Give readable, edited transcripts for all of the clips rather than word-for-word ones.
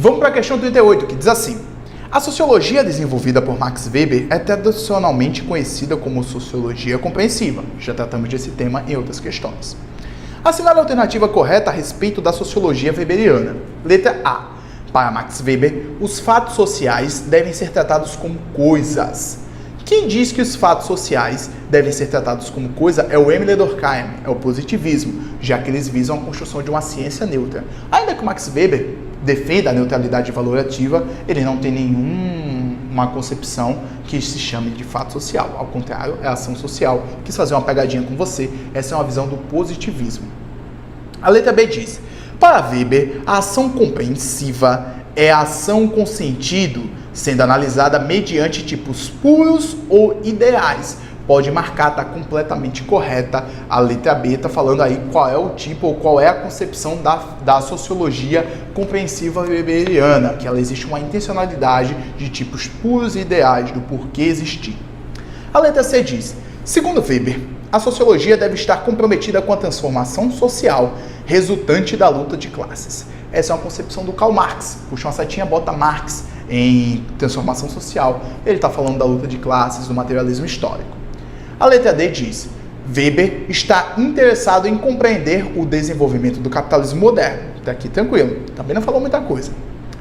Vamos para a questão 38, que diz assim: a sociologia desenvolvida por Max Weber é tradicionalmente conhecida como sociologia compreensiva. Já tratamos desse tema em outras questões. Assinale a alternativa correta a respeito da sociologia weberiana. Letra A. Para Max Weber, os fatos sociais devem ser tratados como coisas. Quem diz que os fatos sociais devem ser tratados como coisa é o Emile Durkheim, é o positivismo, já que eles visam a construção de uma ciência neutra. Ainda que o Max Weber defenda a neutralidade valorativa, ele não tem nenhuma concepção que se chame de fato social. Ao contrário, é ação social. Quis fazer uma pegadinha com você, essa é uma visão do positivismo. A letra B diz: para Weber, a ação compreensiva é a ação com sentido, sendo analisada mediante tipos puros ou ideais. Pode marcar, está completamente correta. A letra B está falando aí qual é o tipo ou qual é a concepção da sociologia compreensiva weberiana, que ela existe uma intencionalidade de tipos puros e ideais do porquê existir. A letra C diz: segundo Weber, a sociologia deve estar comprometida com a transformação social resultante da luta de classes. Essa é uma concepção do Karl Marx. Puxa uma setinha, bota Marx em transformação social. Ele está falando da luta de classes, do materialismo histórico. A letra D diz: Weber está interessado em compreender o desenvolvimento do capitalismo moderno. Está aqui tranquilo, também não falou muita coisa.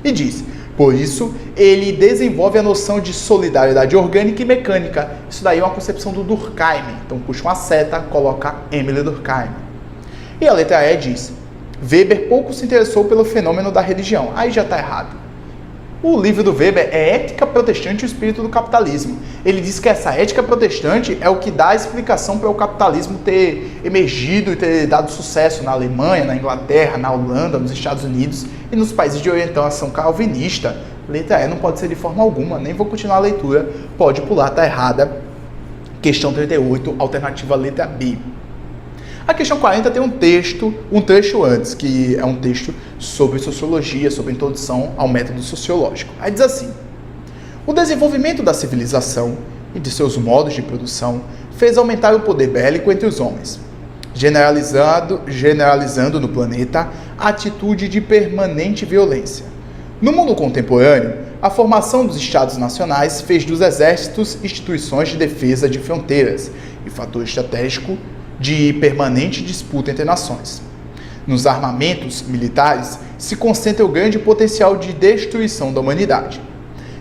E diz: por isso, ele desenvolve a noção de solidariedade orgânica e mecânica. Isso daí é uma concepção do Durkheim. Então puxa uma seta, coloca Emile Durkheim. E a letra E diz: Weber pouco se interessou pelo fenômeno da religião. Aí já está errado. O livro do Weber é Ética Protestante e o Espírito do Capitalismo. Ele diz que essa ética protestante é o que dá a explicação para o capitalismo ter emergido e ter dado sucesso na Alemanha, na Inglaterra, na Holanda, nos Estados Unidos e nos países de orientação calvinista. Letra E não pode ser de forma alguma, nem vou continuar a leitura, pode pular, está errada. Questão 38, alternativa letra B. A questão 40 tem um trecho antes, que é um texto sobre sociologia, sobre introdução ao método sociológico. Aí diz assim: o desenvolvimento da civilização e de seus modos de produção fez aumentar o poder bélico entre os homens, generalizando no planeta a atitude de permanente violência. No mundo contemporâneo, a formação dos Estados nacionais fez dos exércitos instituições de defesa de fronteiras e fator estratégico de permanente disputa entre nações. Nos armamentos militares se concentra o grande potencial de destruição da humanidade.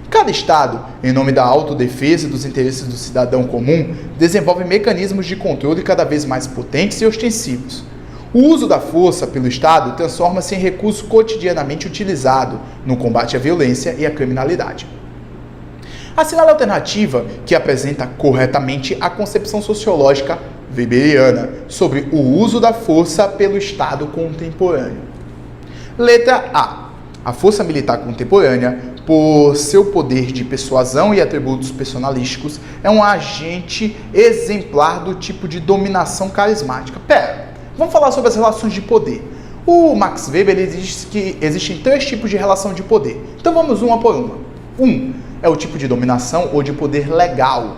Cada Estado, em nome da autodefesa e dos interesses do cidadão comum, desenvolve mecanismos de controle cada vez mais potentes e ostensivos. O uso da força pelo Estado transforma-se em recurso cotidianamente utilizado no combate à violência e à criminalidade. Assinale a alternativa que apresenta corretamente a concepção sociológica weberiana sobre o uso da força pelo Estado contemporâneo. Letra A. A força militar contemporânea, por seu poder de persuasão e atributos personalísticos, é um agente exemplar do tipo de dominação carismática. Vamos falar sobre as relações de poder. O Max Weber ele diz que existem 3 tipos de relação de poder. Então vamos uma por uma. É o tipo de dominação ou de poder legal.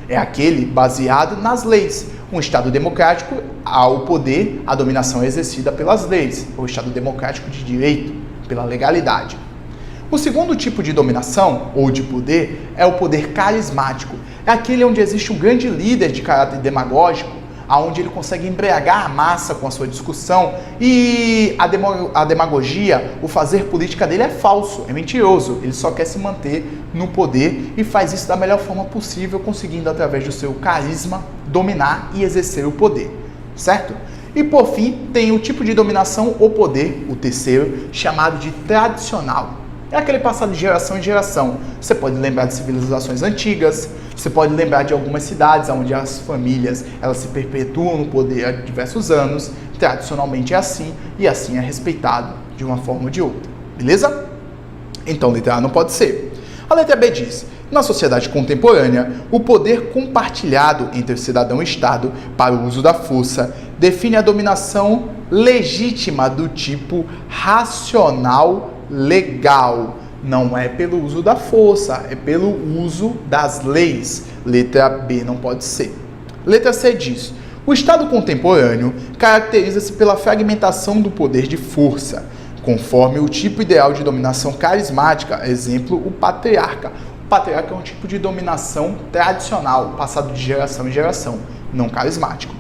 É aquele baseado nas leis. Um Estado democrático, o poder, a dominação é exercida pelas leis. O Estado democrático de direito, pela legalidade. O segundo tipo de dominação, ou de poder, é o poder carismático. É aquele onde existe um grande líder de caráter demagógico, onde ele consegue embriagar a massa com a sua discussão e a demagogia, o fazer política dele é falso, é mentiroso. Ele só quer se manter no poder e faz isso da melhor forma possível, conseguindo, através do seu carisma, dominar e exercer o poder, certo? E, por fim, tem o tipo de dominação ou poder, o terceiro, chamado de tradicional. É aquele passado de geração em geração. Você pode lembrar de civilizações antigas, você pode lembrar de algumas cidades onde as famílias elas se perpetuam no poder há diversos anos. Tradicionalmente é assim, e assim é respeitado de uma forma ou de outra. Beleza? Então, letra A não pode ser. A letra B diz: na sociedade contemporânea, o poder compartilhado entre cidadão e Estado para o uso da força define a dominação legítima do tipo racional legal. Não é pelo uso da força, é pelo uso das leis. Letra B não pode ser. Letra C diz: o Estado contemporâneo caracteriza-se pela fragmentação do poder de força, conforme o tipo ideal de dominação carismática, exemplo, o patriarca. O patriarca é um tipo de dominação tradicional, passado de geração em geração, não carismático.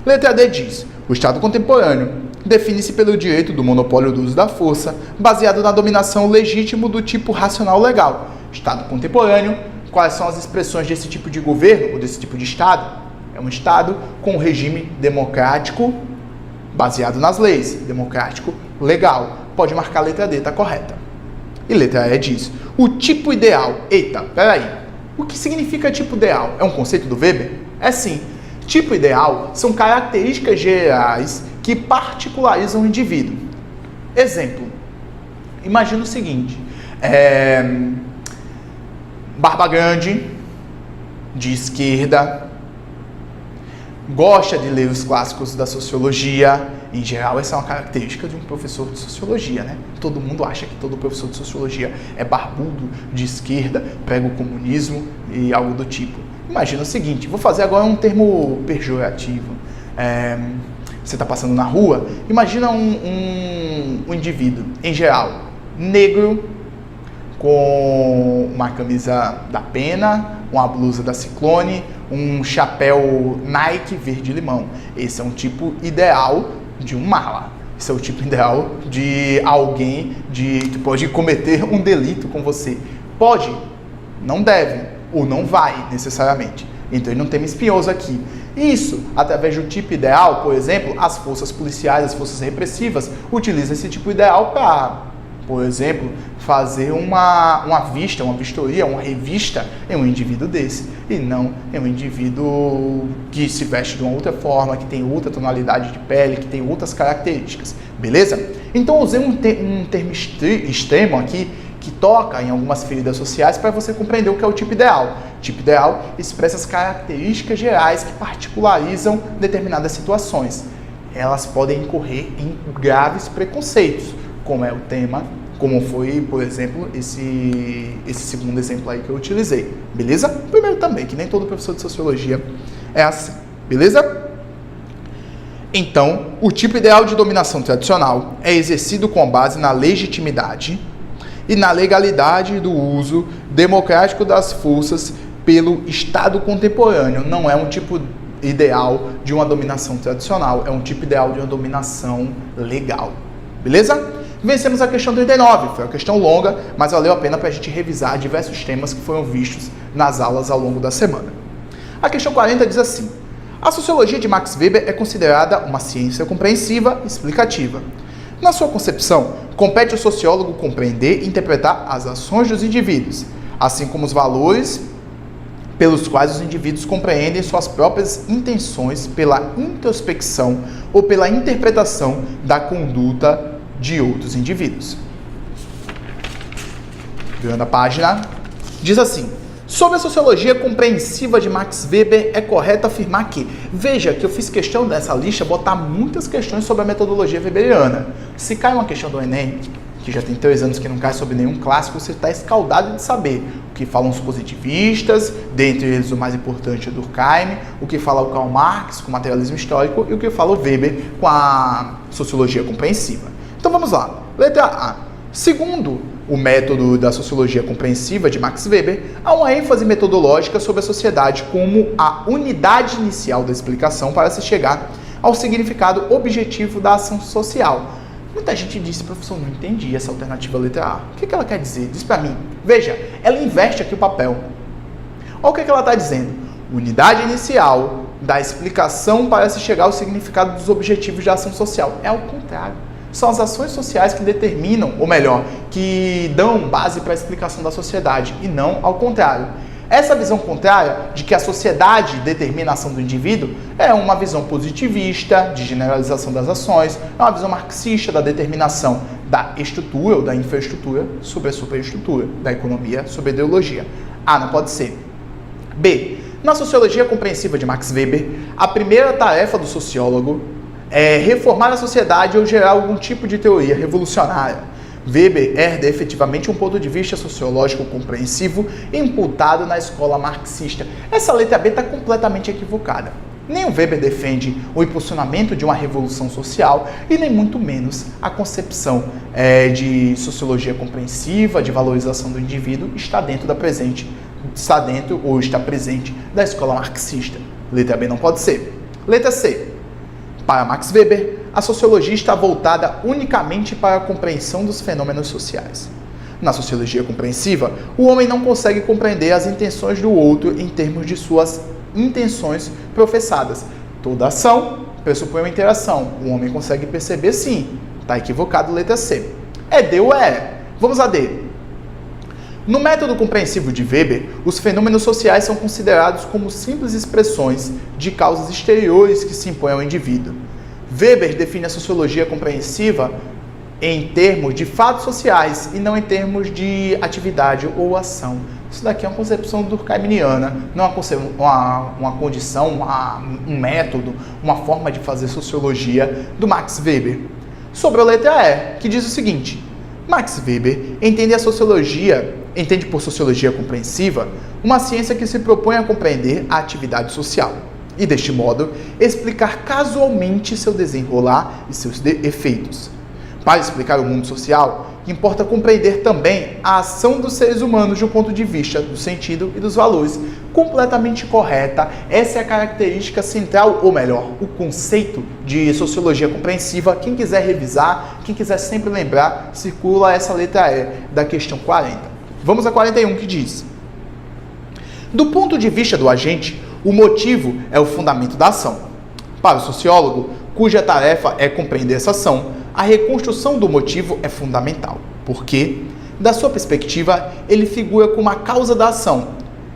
Letra D diz: o Estado contemporâneo define-se pelo direito do monopólio do uso da força, baseado na dominação legítimo do tipo racional legal. Estado contemporâneo, quais são as expressões desse tipo de governo ou desse tipo de Estado? É um Estado com regime democrático, baseado nas leis, democrático, legal. Pode marcar a letra D, tá correta. E letra E diz: o tipo ideal. Eita, peraí. O que significa tipo ideal? É um conceito do Weber? É sim. Tipo ideal são características gerais que particularizam o indivíduo. Exemplo. Imagina o seguinte. Barba grande, de esquerda, gosta de ler os clássicos da sociologia. Em geral, essa é uma característica de um professor de sociologia, né? Todo mundo acha que todo professor de sociologia é barbudo, de esquerda, prega o comunismo e algo do tipo. Imagina o seguinte, vou fazer agora um termo pejorativo. Você está passando na rua, imagina um indivíduo, em geral, negro, com uma camisa da Pena, uma blusa da Ciclone, um chapéu Nike verde-limão. Esse é um tipo ideal de um mala. Esse é o tipo ideal de alguém que pode cometer um delito com você. Pode, não deve, ou não vai necessariamente. Então ele não tem espinhoso aqui. Isso, através do tipo ideal, por exemplo, as forças policiais, as forças repressivas, utilizam esse tipo ideal para, por exemplo, fazer uma vistoria, uma revista em um indivíduo desse, e não em um indivíduo que se veste de uma outra forma, que tem outra tonalidade de pele, que tem outras características, beleza? Então usei um termo extremo aqui, que toca em algumas feridas sociais para você compreender o que é o tipo ideal. O tipo ideal expressa as características gerais que particularizam determinadas situações. Elas podem incorrer em graves preconceitos, como é o tema, como foi, por exemplo, esse segundo exemplo aí que eu utilizei, beleza? Primeiro também, que nem todo professor de sociologia é assim, beleza? Então, o tipo ideal de dominação tradicional é exercido com base na legitimidade e na legalidade do uso democrático das forças pelo Estado contemporâneo. Não é um tipo ideal de uma dominação tradicional, é um tipo ideal de uma dominação legal, beleza? Vencemos a questão 39, foi uma questão longa, mas valeu a pena para a gente revisar diversos temas que foram vistos nas aulas ao longo da semana. A questão 40 diz assim: a sociologia de Max Weber é considerada uma ciência compreensiva e explicativa. Na sua concepção, compete ao sociólogo compreender e interpretar as ações dos indivíduos, assim como os valores pelos quais os indivíduos compreendem suas próprias intenções pela introspecção ou pela interpretação da conduta de outros indivíduos. Virando a página, diz assim: sobre a sociologia compreensiva de Max Weber, é correto afirmar que, veja que eu fiz questão dessa lista botar muitas questões sobre a metodologia weberiana. Se cai uma questão do Enem, que já tem 3 anos que não cai sobre nenhum clássico, você está escaldado de saber o que falam os positivistas, dentre eles o mais importante é Durkheim, o que fala o Karl Marx com o materialismo histórico e o que fala o Weber com a sociologia compreensiva. Então vamos lá. Letra A. Segundo o método da sociologia compreensiva de Max Weber, há uma ênfase metodológica sobre a sociedade como a unidade inicial da explicação para se chegar ao significado objetivo da ação social. Muita gente disse: professor, não entendi essa alternativa letra A. O que ela quer dizer? Diz para mim. Veja, ela inverte aqui o papel. Olha o que ela está dizendo. Unidade inicial da explicação para se chegar ao significado dos objetivos da ação social. É ao contrário. São as ações sociais que determinam, ou melhor, que dão base para a explicação da sociedade, e não ao contrário. Essa visão contrária, de que a sociedade determina a ação do indivíduo, é uma visão positivista, de generalização das ações, é uma visão marxista da determinação da estrutura ou da infraestrutura sobre a superestrutura, da economia sobre a ideologia. A não pode ser. B. Na sociologia compreensiva de Max Weber, a primeira tarefa do sociólogo é reformar a sociedade ou gerar algum tipo de teoria revolucionária. Weber herda efetivamente um ponto de vista sociológico compreensivo imputado na escola marxista. Essa letra B está completamente equivocada. Nem o Weber defende o impulsionamento de uma revolução social e nem muito menos a concepção de sociologia compreensiva, de valorização do indivíduo está presente da escola marxista. Letra B não pode ser. Letra C. Para Max Weber, a sociologia está voltada unicamente para a compreensão dos fenômenos sociais. Na sociologia compreensiva, o homem não consegue compreender as intenções do outro em termos de suas intenções professadas. Toda ação pressupõe uma interação. O homem consegue perceber sim. Está equivocado, letra C. É D ou é E? Vamos a D. No método compreensivo de Weber, os fenômenos sociais são considerados como simples expressões de causas exteriores que se impõem ao indivíduo. Weber define a sociologia compreensiva em termos de fatos sociais e não em termos de atividade ou ação. Isso daqui é uma concepção durkheimiana, não uma condição, um método, uma forma de fazer sociologia do Max Weber. Sobre a letra E, que diz o seguinte: Max Weber entende por sociologia compreensiva uma ciência que se propõe a compreender a atividade social e, deste modo, explicar casualmente seu desenrolar e seus efeitos. Para explicar o mundo social, importa compreender também a ação dos seres humanos de um ponto de vista do sentido e dos valores. Completamente correta, essa é a característica central, ou melhor, o conceito de sociologia compreensiva. Quem quiser revisar, quem quiser sempre lembrar, circula essa letra E da questão 40. Vamos a 41, que diz: do ponto de vista do agente, o motivo é o fundamento da ação. Para o sociólogo, cuja tarefa é compreender essa ação, a reconstrução do motivo é fundamental, porque, da sua perspectiva, ele figura como a causa da ação.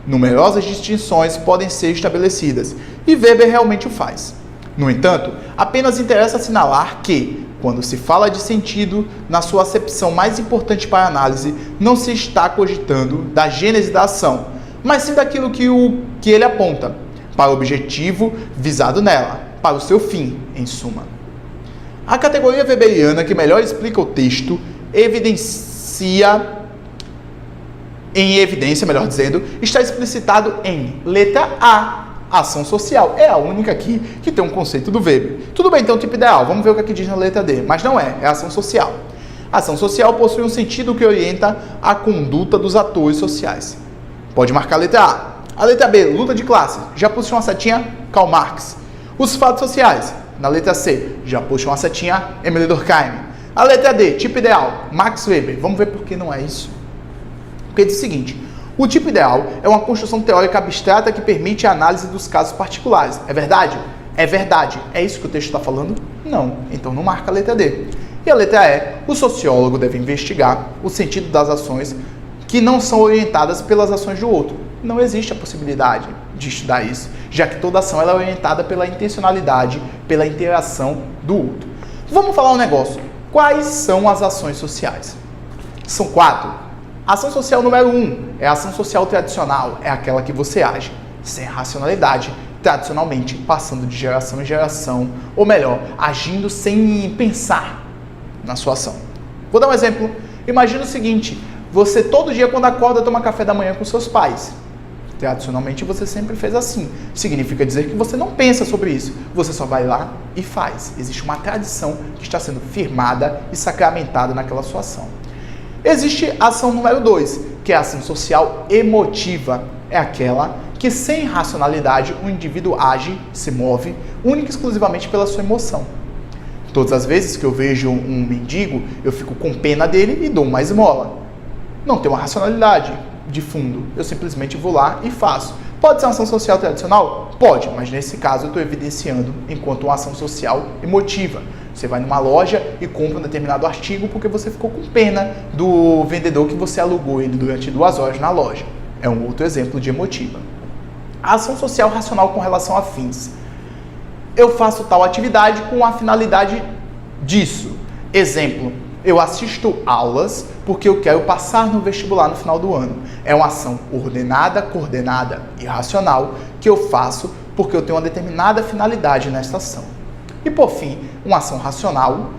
Numerosas distinções podem ser estabelecidas, e Weber realmente o faz. No entanto, apenas interessa assinalar que, quando se fala de sentido, na sua acepção mais importante para a análise, não se está cogitando da gênese da ação, mas sim daquilo que ele aponta, para o objetivo visado nela, para o seu fim, em suma. A categoria weberiana que melhor explica o texto está explicitado em letra A, ação social. É a única aqui que tem um conceito do Weber. Tudo bem, então tipo ideal, vamos ver o que aqui diz na letra D, mas não é ação social. A ação social possui um sentido que orienta a conduta dos atores sociais. Pode marcar a letra A. A letra B, luta de classe, já puxou uma setinha, Karl Marx. Os fatos sociais, na letra C, já puxou uma setinha, Emile Durkheim. A letra D, tipo ideal, Max Weber. Vamos ver por que não é isso. Porque diz o seguinte: o tipo ideal é uma construção teórica abstrata que permite a análise dos casos particulares. É verdade? É verdade. É isso que o texto está falando? Não. Então não marca a letra D. E a letra E, o sociólogo deve investigar o sentido das ações que não são orientadas pelas ações do outro. Não existe a possibilidade de estudar isso, já que toda ação ela é orientada pela intencionalidade, pela interação do outro. Vamos falar um negócio. Quais são as ações sociais? São 4. Ação social número 1 é a ação social tradicional, é aquela que você age sem racionalidade, tradicionalmente, passando de geração em geração, ou melhor, agindo sem pensar na sua ação. Vou dar um exemplo. Imagina o seguinte: você todo dia quando acorda toma café da manhã com seus pais. Tradicionalmente você sempre fez assim. Significa dizer que você não pensa sobre isso. Você só vai lá e faz. Existe uma tradição que está sendo firmada e sacramentada naquela sua ação. Existe a ação número 2, que é a ação social emotiva. É aquela que sem racionalidade o indivíduo age, se move, única e exclusivamente pela sua emoção. Todas as vezes que eu vejo um mendigo, eu fico com pena dele e dou uma esmola. Não tem uma racionalidade de fundo. Eu simplesmente vou lá e faço. Pode ser uma ação social tradicional? Pode, mas nesse caso eu estou evidenciando enquanto uma ação social emotiva. Você vai numa loja e compra um determinado artigo porque você ficou com pena do vendedor que você alugou ele durante 2 horas na loja. É um outro exemplo de emotiva. A ação social racional com relação a fins. Eu faço tal atividade com a finalidade disso. Exemplo: eu assisto aulas porque eu quero passar no vestibular no final do ano. É uma ação ordenada, coordenada e racional que eu faço porque eu tenho uma determinada finalidade nesta ação. E por fim, uma ação racional,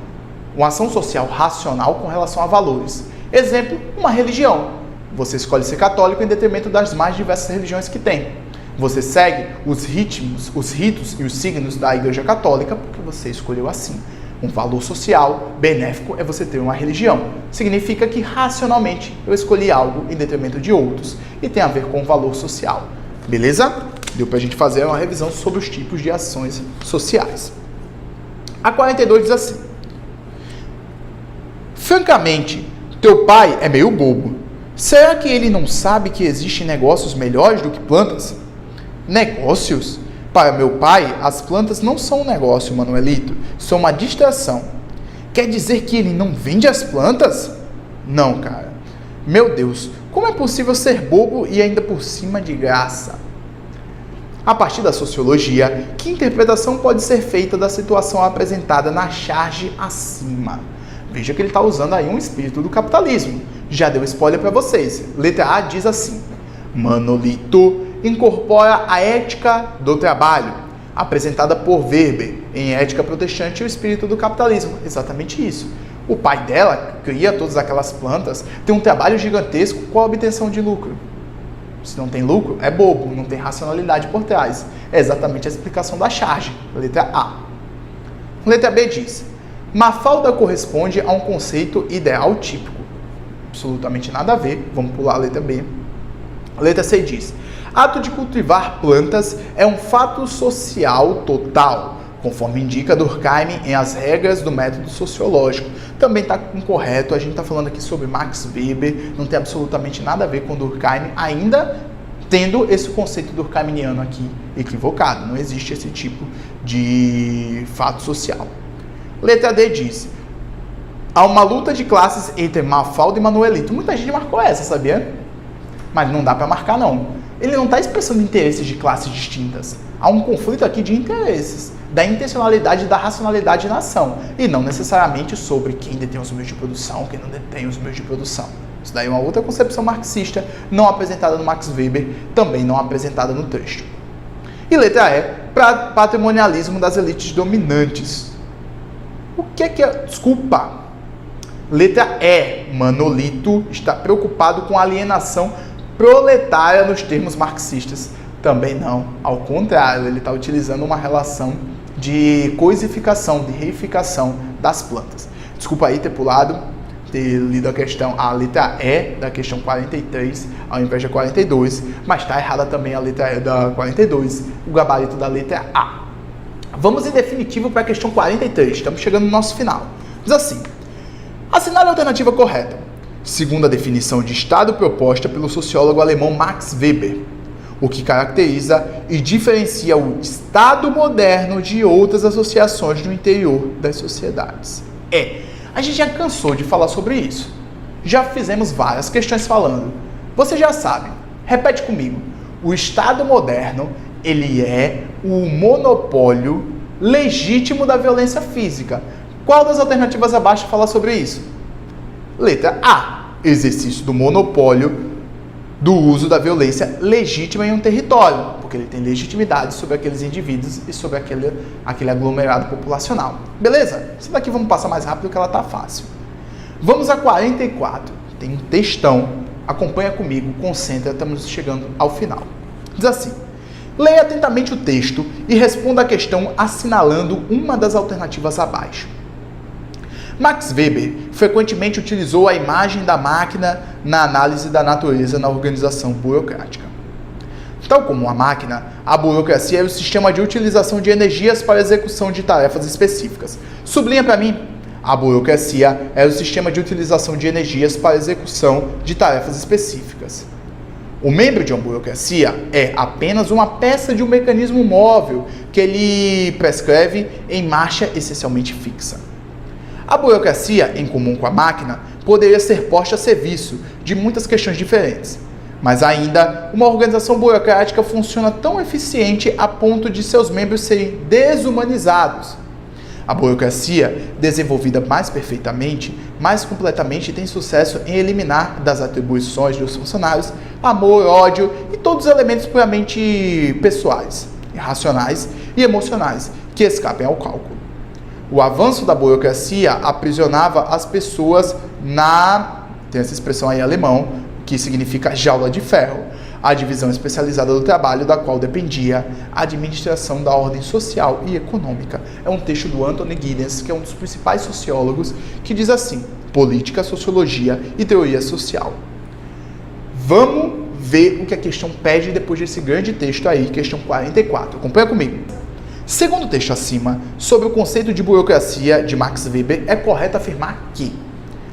uma ação social racional com relação a valores. Exemplo, uma religião. Você escolhe ser católico em detrimento das mais diversas religiões que tem. Você segue os ritos e os signos da Igreja Católica porque você escolheu assim. Um valor social benéfico é você ter uma religião. Significa que racionalmente eu escolhi algo em detrimento de outros e tem a ver com o valor social. Beleza? Deu pra gente fazer uma revisão sobre os tipos de ações sociais. A 42 diz assim: francamente, teu pai é meio bobo. Será que ele não sabe que existem negócios melhores do que plantas? Negócios? Para meu pai, as plantas não são um negócio, Manuelito. São uma distração. Quer dizer que ele não vende as plantas? Não, cara. Meu Deus, como é possível ser bobo e ainda por cima de graça? A partir da sociologia, que interpretação pode ser feita da situação apresentada na charge acima? Veja que ele está usando aí um espírito do capitalismo. Já deu spoiler para vocês. Letra A diz assim: Manolito incorpora a ética do trabalho, apresentada por Weber em Ética Protestante e o Espírito do Capitalismo. Exatamente isso. O pai dela cria todas aquelas plantas, tem um trabalho gigantesco com a obtenção de lucro. Se não tem lucro, é bobo, não tem racionalidade por trás. É exatamente a explicação da charge. Letra A. Letra B diz: Mafalda corresponde a um conceito ideal típico. Absolutamente nada a ver. Vamos pular a letra B. Letra C diz: ato de cultivar plantas é um fato social total, conforme indica Durkheim em As Regras do Método Sociológico. Também está incorreto, a gente está falando aqui sobre Max Weber, não tem absolutamente nada a ver com Durkheim, ainda tendo esse conceito durkheimiano aqui equivocado. Não existe esse tipo de fato social. Letra D diz: há uma luta de classes entre Mafalda e Manuelito. Muita gente marcou essa, sabia? Mas não dá para marcar, não. Ele não está expressando interesses de classes distintas. Há um conflito aqui de interesses, da intencionalidade e da racionalidade na ação, e não necessariamente sobre quem detém os meios de produção, quem não detém os meios de produção. Isso daí é uma outra concepção marxista, não apresentada no Max Weber, também não apresentada no texto. E letra E, patrimonialismo das elites dominantes. O que é? Desculpa. Letra E, Manolito está preocupado com a alienação proletária nos termos marxistas. Também não. Ao contrário, ele está utilizando uma relação de coisificação, de reificação das plantas. Desculpa aí ter pulado, ter lido a letra E da questão 43 ao invés da 42, mas está errada também a letra E da 42, o gabarito da letra A. Vamos em definitivo para a questão 43, estamos chegando no nosso final. Diz assim: assinale a alternativa correta, segundo a definição de Estado proposta pelo sociólogo alemão Max Weber, o que caracteriza e diferencia o Estado moderno de outras associações no interior das sociedades. A gente já cansou de falar sobre isso. Já fizemos várias questões falando. Você já sabe. Repete comigo. O Estado moderno, ele é o monopólio legítimo da violência física. Qual das alternativas abaixo fala sobre isso? Letra A. Exercício do monopólio do uso da violência legítima em um território, porque ele tem legitimidade sobre aqueles indivíduos e sobre aquele aglomerado populacional. Beleza? Isso daqui vamos passar mais rápido que ela tá fácil. Vamos a 44. Tem um textão. Acompanha comigo, concentra, estamos chegando ao final. Diz assim: leia atentamente o texto e responda a questão assinalando uma das alternativas abaixo. Max Weber frequentemente utilizou a imagem da máquina na análise da natureza na organização burocrática. Tal como a máquina, a burocracia é o sistema de utilização de energias para a execução de tarefas específicas. Sublinha para mim. A burocracia é o sistema de utilização de energias para a execução de tarefas específicas. O membro de uma burocracia é apenas uma peça de um mecanismo móvel que ele prescreve em marcha essencialmente fixa. A burocracia, em comum com a máquina, poderia ser posta a serviço de muitas questões diferentes. Mas ainda, uma organização burocrática funciona tão eficiente a ponto de seus membros serem desumanizados. A burocracia, desenvolvida mais perfeitamente, mais completamente, tem sucesso em eliminar das atribuições dos funcionários amor, ódio e todos os elementos puramente pessoais, irracionais e emocionais que escapem ao cálculo. O avanço da burocracia aprisionava as pessoas tem essa expressão aí em alemão, que significa jaula de ferro. a divisão especializada do trabalho da qual dependia a administração da ordem social e econômica. É um texto do Anthony Giddens, que é um dos principais sociólogos, que diz assim: política, sociologia e teoria social. Vamos ver o que a questão pede depois desse grande texto aí, questão 44. Acompanha comigo. Segundo o texto acima, sobre o conceito de burocracia de Max Weber, é correto afirmar que: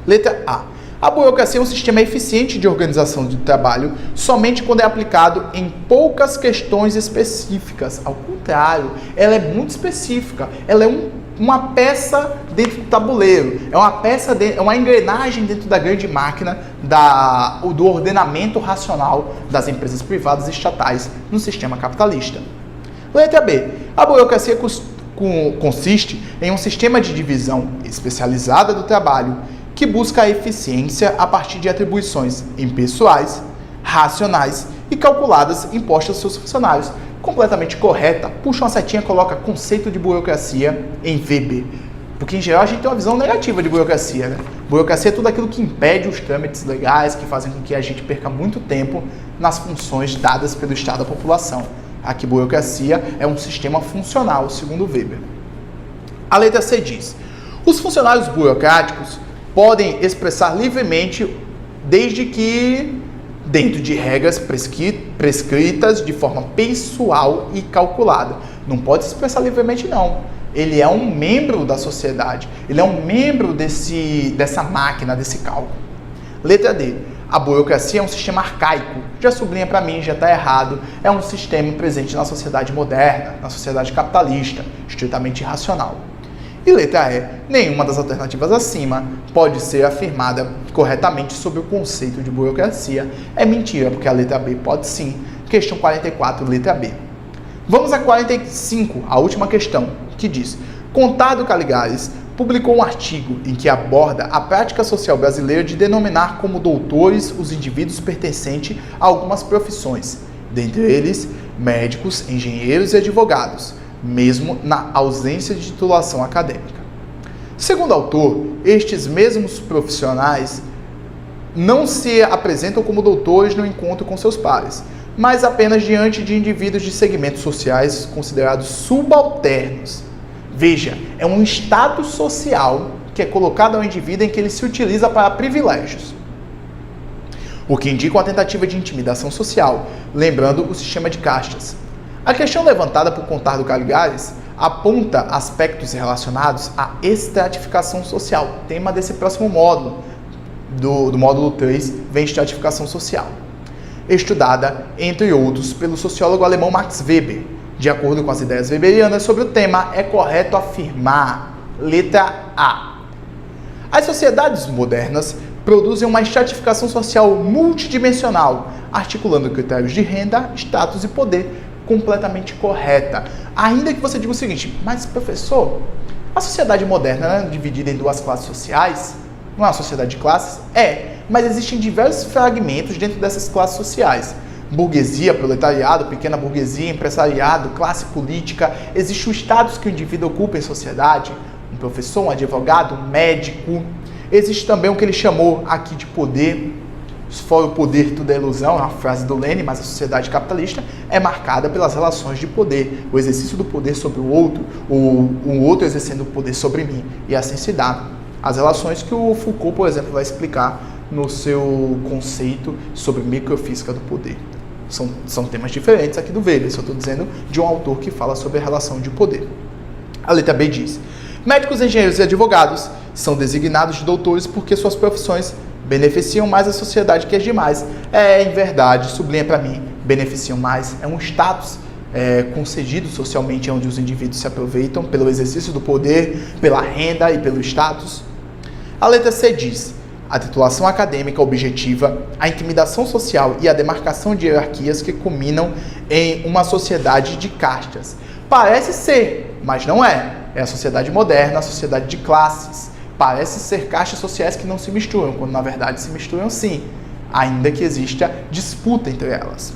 letra A. A burocracia é um sistema eficiente de organização do trabalho somente quando é aplicado em poucas questões específicas. Ao contrário, ela é muito específica. Ela é uma peça dentro do tabuleiro. É uma engrenagem dentro da grande máquina do ordenamento racional das empresas privadas e estatais no sistema capitalista. Letra B. A burocracia consiste em um sistema de divisão especializada do trabalho que busca a eficiência a partir de atribuições impessoais, racionais e calculadas impostas aos seus funcionários. Completamente correta. Puxa uma setinha, coloca conceito de burocracia em Weber. Porque, em geral, a gente tem uma visão negativa de burocracia, né? Burocracia é tudo aquilo que impede os trâmites legais, que fazem com que a gente perca muito tempo nas funções dadas pelo Estado à população. Aqui, burocracia é um sistema funcional, segundo Weber. A letra C diz: os funcionários burocráticos podem expressar livremente, desde que dentro de regras prescritas de forma pessoal e calculada. Não pode se expressar livremente, não. Ele é um membro da sociedade. Ele é um membro dessa máquina, desse cálculo. Letra D. A burocracia é um sistema arcaico. Já sublinha para mim, já está errado. É um sistema presente na sociedade moderna, na sociedade capitalista, estritamente racional. E letra E, nenhuma das alternativas acima pode ser afirmada corretamente sobre o conceito de burocracia. É mentira, porque a letra B pode sim. Questão 44, letra B. Vamos a 45, a última questão, que diz: Contardo Caligares publicou um artigo em que aborda a prática social brasileira de denominar como doutores os indivíduos pertencentes a algumas profissões, dentre eles médicos, engenheiros e advogados, mesmo na ausência de titulação acadêmica. Segundo o autor, estes mesmos profissionais não se apresentam como doutores no encontro com seus pares, mas apenas diante de indivíduos de segmentos sociais considerados subalternos. Veja, é um status social que é colocado ao indivíduo em que ele se utiliza para privilégios, o que indica uma tentativa de intimidação social, lembrando o sistema de castas. A questão levantada por Contardo Caligares aponta aspectos relacionados à estratificação social. Tema desse próximo módulo, do módulo 3, vem estratificação social. Estudada, entre outros, pelo sociólogo alemão Max Weber. De acordo com as ideias weberianas sobre o tema, é correto afirmar: letra A. As sociedades modernas produzem uma estratificação social multidimensional, articulando critérios de renda, status e poder. Completamente correta. Ainda que você diga o seguinte: mas professor, a sociedade moderna não é dividida em duas classes sociais? Não é uma sociedade de classes? É, mas existem diversos fragmentos dentro dessas classes sociais. Burguesia, proletariado, pequena burguesia, empresariado, classe política. Existe o status que o indivíduo ocupa em sociedade, um professor, um advogado, um médico. Existe também o que ele chamou aqui de poder. Fora o poder, tudo é ilusão, é uma frase do Lenin, mas a sociedade capitalista é marcada pelas relações de poder, o exercício do poder sobre o outro, o outro exercendo o poder sobre mim, e assim se dá. As relações que o Foucault, por exemplo, vai explicar no seu conceito sobre microfísica do poder. São temas diferentes aqui do Weber, só estou dizendo de um autor que fala sobre a relação de poder. A letra B diz: médicos, engenheiros e advogados são designados de doutores porque suas profissões beneficiam mais a sociedade que as demais. Em verdade, sublinha para mim, beneficiam mais. É um status concedido socialmente, onde os indivíduos se aproveitam pelo exercício do poder, pela renda e pelo status. A letra C diz: a titulação acadêmica objetiva, a intimidação social e a demarcação de hierarquias que culminam em uma sociedade de castas. Parece ser, mas não é. É a sociedade moderna, a sociedade de classes. Parece ser castas sociais que não se misturam, quando na verdade se misturam sim, ainda que exista disputa entre elas.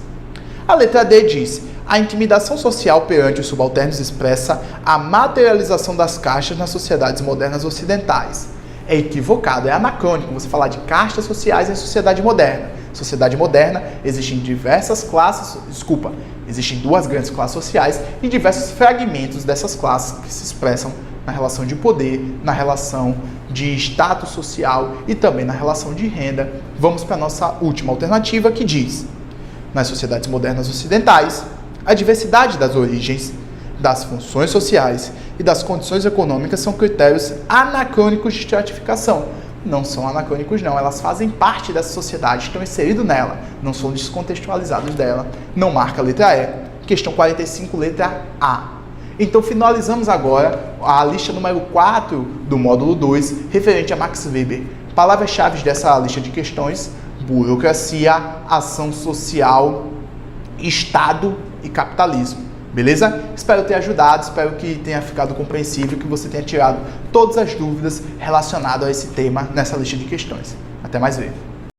A letra D diz: a intimidação social perante os subalternos expressa a materialização das castas nas sociedades modernas ocidentais. É equivocado, é anacrônico você falar de castas sociais em sociedade moderna. Sociedade moderna, existem duas grandes classes sociais e diversos fragmentos dessas classes que se expressam na relação de poder, na relação de status social e também na relação de renda. Vamos para a nossa última alternativa, que diz: nas sociedades modernas ocidentais, a diversidade das origens, das funções sociais e das condições econômicas são critérios anacrônicos de estratificação. Não são anacrônicos não, elas fazem parte dessa sociedade, estão inseridos nela, não são descontextualizados dela. Não marca a letra E. Questão 45, letra A. Então finalizamos agora a lista número 4 do módulo 2, referente a Max Weber. Palavras-chave dessa lista de questões: burocracia, ação social, Estado e capitalismo. Beleza? Espero ter ajudado, espero que tenha ficado compreensível, que você tenha tirado todas as dúvidas relacionadas a esse tema nessa lista de questões. Até mais ver.